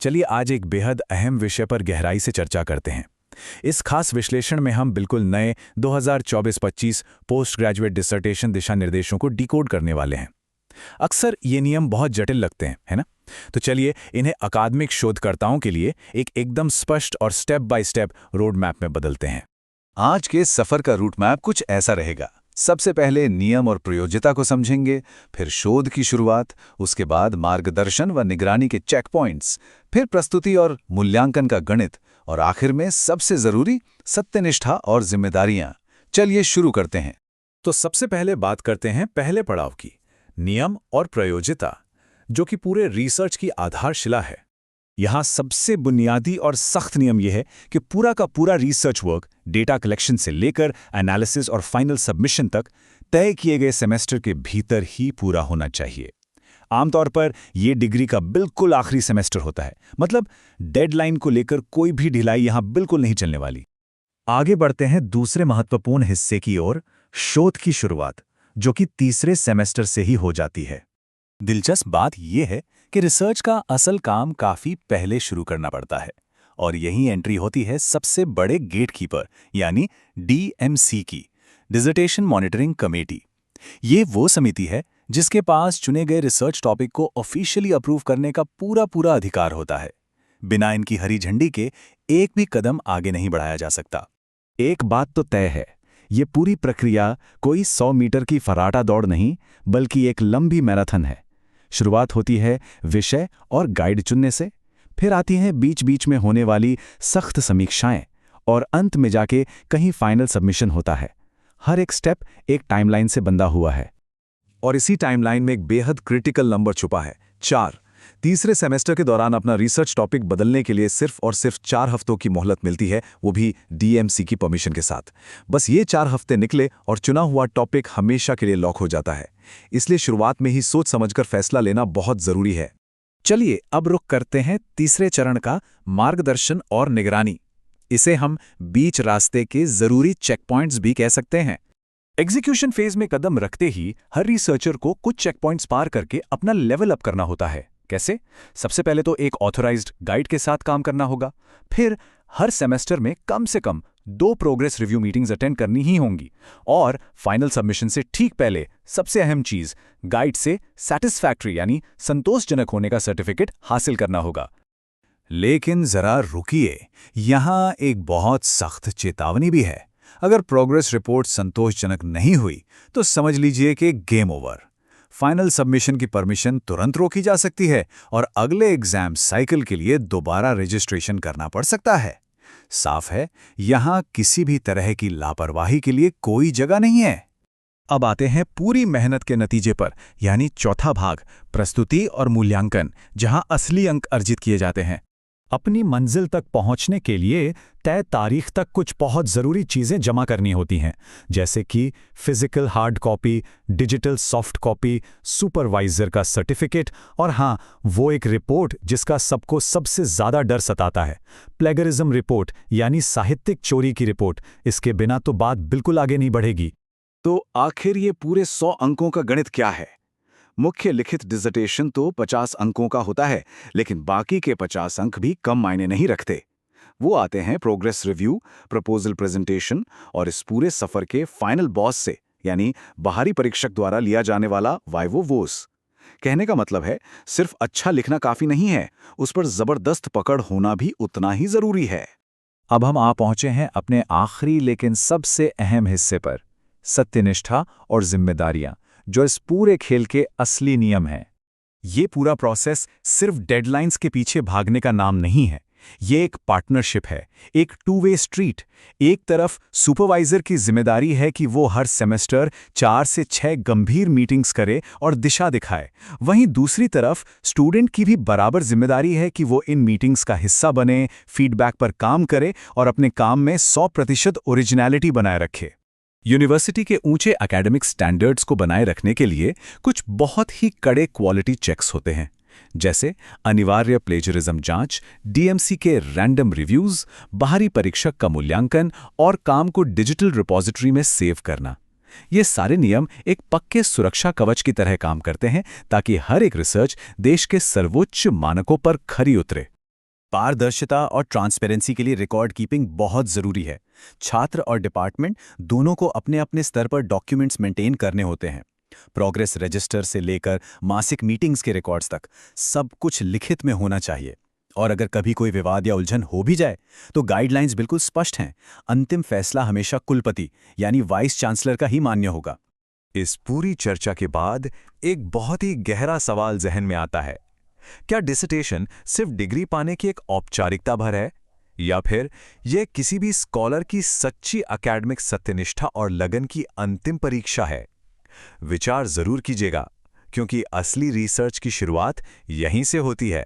चलिए आज एक बेहद अहम विषय पर गहराई से चर्चा करते हैं। इस खास विश्लेषण में हम बिल्कुल नए 2024-25 पोस्ट ग्रेजुएट डिसर्टेशन दिशा निर्देशों को डिकोड करने वाले हैं। अक्सर ये नियम बहुत जटिल लगते हैं, है ना? तो चलिए इन्हें अकादमिक शोधकर्ताओं के लिए एक एकदम स्पष्ट और step by step road map में बदलते हैं। आज के सफर का रूट मैप कुछ ऐसा रहेगा। सबसे पहले नियम और प्रयोज्यता को समझेंगे, फिर शोध की शुरुआत, उसके बाद मार्गदर्शन व निगरानी के चेक पॉइंट्स, फिर प्रस्तुति और मूल्यांकन का गणित, और आखिर में सबसे जरूरी सत्यनिष्ठा और जिम्मेदारियां। चलिए शुरू करते हैं। तो सबसे पहले बात करते हैं पहले पड़ाव की, नियम और प्रयोज्यता, जो कि पूरे रिसर्च की आधारशिला है। यहाँ सबसे बुनियादी और सख्त नियम यह है कि पूरा का पूरा रिसर्च वर्क डेटा कलेक्शन से लेकर एनालिसिस और फाइनल सबमिशन तक तय किए गए सेमेस्टर के भीतर ही पूरा होना चाहिए। आमतौर पर यह डिग्री का बिल्कुल आखिरी सेमेस्टर होता है, मतलब डेडलाइन को लेकर कोई भी ढिलाई यहाँ बिल्कुल नहीं चलने वाली। आगे बढ़ते हैं दूसरे महत्वपूर्ण हिस्से की ओर, शोध की शुरुआत, जो कि तीसरे सेमेस्टर से ही हो जाती है। दिलचस्प बात यह है कि रिसर्च का असल काम काफी पहले शुरू करना पड़ता है, और यही एंट्री होती है सबसे बड़े गेटकीपर यानी डीएमसी की, डिसर्टेशन मॉनिटरिंग कमेटी। ये वो समिति है जिसके पास चुने गए रिसर्च टॉपिक को ऑफिशियली अप्रूव करने का पूरा अधिकार होता है। बिना इनकी हरी झंडी के एक भी कदम आगे नहीं बढ़ाया जा सकता। एक बात तो तय है, ये पूरी प्रक्रिया कोई 100 मीटर की फर्राटा दौड़ नहीं, बल्कि एक लंबी मैराथन है। शुरुआत होती है विषय और गाइड चुनने से, फिर आती हैं बीच बीच में होने वाली सख्त समीक्षाएं, और अंत में जाके कहीं फाइनल सबमिशन होता है। हर एक स्टेप एक टाइमलाइन से बंधा हुआ है, और इसी टाइमलाइन में एक बेहद क्रिटिकल नंबर छुपा है, 4। तीसरे सेमेस्टर के दौरान अपना रिसर्च टॉपिक बदलने के लिए सिर्फ और सिर्फ 4 हफ्तों की मोहलत मिलती है, वो भी डीएमसी की परमिशन के साथ। बस ये 4 हफ्ते निकले और चुना हुआ टॉपिक हमेशा के लिए लॉक हो जाता है। इसलिए शुरुआत में ही सोच समझकर फैसला लेना बहुत जरूरी है। चलिए अब रुख करते हैं तीसरे चरण का, मार्गदर्शन और निगरानी। इसे हम बीच रास्ते के जरूरी चेक पॉइंट्स भी कह सकते हैं। एग्जीक्यूशन फेज में कदम रखते ही हर रिसर्चर को कुछ चेक पॉइंट्स पार करके अपना लेवल अप करना होता है। कैसे? सबसे पहले तो एक ऑथराइज्ड गाइड के साथ काम करना होगा। फिर हर सेमेस्टर में कम से कम 2 प्रोग्रेस रिव्यू मीटिंग्स अटेंड करनी ही होंगी, और फाइनल सबमिशन से ठीक पहले सबसे अहम चीज, गाइड से सैटिस्फैक्टरी यानी संतोषजनक होने का सर्टिफिकेट हासिल करना होगा। लेकिन जरा रुकिए, यहां एक बहुत सख्त चेतावनी भी है। अगर प्रोग्रेस रिपोर्ट संतोषजनक नहीं हुई तो समझ लीजिए कि गेम ओवर। फाइनल सबमिशन की परमिशन तुरंत रोकी जा सकती है, और अगले एग्जाम साइकिल के लिए दोबारा रजिस्ट्रेशन करना पड़ सकता है। साफ है, यहां किसी भी तरह की लापरवाही के लिए कोई जगह नहीं है। अब आते हैं पूरी मेहनत के नतीजे पर, यानी चौथा भाग, प्रस्तुति और मूल्यांकन, जहां असली अंक अर्जित किए जाते हैं। अपनी मंजिल तक पहुंचने के लिए तय तारीख तक कुछ बहुत ज़रूरी चीज़ें जमा करनी होती हैं, जैसे कि physical hard copy, digital soft copy, supervisor का सर्टिफिकेट, और हाँ, वो एक रिपोर्ट जिसका सबको सबसे ज़्यादा डर सताता है, प्लेगरिज्म रिपोर्ट यानी साहित्यिक चोरी की रिपोर्ट। इसके बिना तो बात बिल्कुल आगे नहीं बढ़ेगी। तो आखिर ये पूरे 100 अंकों का गणित क्या है? मुख्य लिखित डिसर्टेशन तो 50 अंकों का होता है, लेकिन बाकी के 50 अंक भी कम मायने नहीं रखते। वो आते हैं प्रोग्रेस रिव्यू, प्रपोजल प्रेजेंटेशन, और इस पूरे सफर के फाइनल बॉस से, यानी बाहरी परीक्षक द्वारा लिया जाने वाला वाइवो वोस। कहने का मतलब है, सिर्फ अच्छा लिखना काफी नहीं है, उस पर जबरदस्त पकड़ होना भी उतना ही जरूरी है। अब हम आ पहुंचे हैं अपने आखिरी लेकिन सबसे अहम हिस्से पर, सत्यनिष्ठा और जिम्मेदारियां, जो इस पूरे खेल के असली नियम हैं। ये पूरा प्रोसेस सिर्फ डेडलाइंस के पीछे भागने का नाम नहीं है, ये एक पार्टनरशिप है, एक 2 वे स्ट्रीट। एक तरफ सुपरवाइजर की जिम्मेदारी है कि वो हर सेमेस्टर 4 से 6 गंभीर मीटिंग्स करे और दिशा दिखाए, वहीं दूसरी तरफ स्टूडेंट की भी बराबर जिम्मेदारी है कि वो इन मीटिंग्स का हिस्सा बने, फीडबैक पर काम करे और अपने काम में 100% ओरिजिनलिटी बनाए रखे। यूनिवर्सिटी के ऊंचे एकेडमिक स्टैंडर्ड्स को बनाए रखने के लिए कुछ बहुत ही कड़े क्वालिटी चेक्स होते हैं, जैसे अनिवार्य प्लेजरिज्म जांच, डीएमसी के रैंडम रिव्यूज, बाहरी परीक्षक का मूल्यांकन और काम को डिजिटल रिपॉजिटरी में सेव करना। ये सारे नियम एक पक्के सुरक्षा कवच की तरह काम करते हैं, ताकि हर एक रिसर्च देश के सर्वोच्च मानकों पर खरी उतरे। पारदर्शिता और ट्रांसपेरेंसी के लिए रिकॉर्ड कीपिंग बहुत ज़रूरी है। छात्र और डिपार्टमेंट दोनों को अपने अपने स्तर पर डॉक्यूमेंट्स मेंटेन करने होते हैं। प्रोग्रेस रजिस्टर से लेकर मासिक मीटिंग्स के रिकॉर्ड्स तक सब कुछ लिखित में होना चाहिए। और अगर कभी कोई विवाद या उलझन हो भी जाए तो गाइडलाइंस बिल्कुल स्पष्ट हैं। अंतिम फैसला हमेशा कुलपति यानी वाइस चांसलर का ही मान्य होगा। इस पूरी चर्चा के बाद एक बहुत ही गहरा सवाल जहन में आता है। क्या डिसर्टेशन सिर्फ डिग्री पाने की एक औपचारिकता भर है, या फिर यह किसी भी स्कॉलर की सच्ची एकेडमिक सत्यनिष्ठा और लगन की अंतिम परीक्षा है? विचार जरूर कीजिएगा, क्योंकि असली रिसर्च की शुरुआत यहीं से होती है।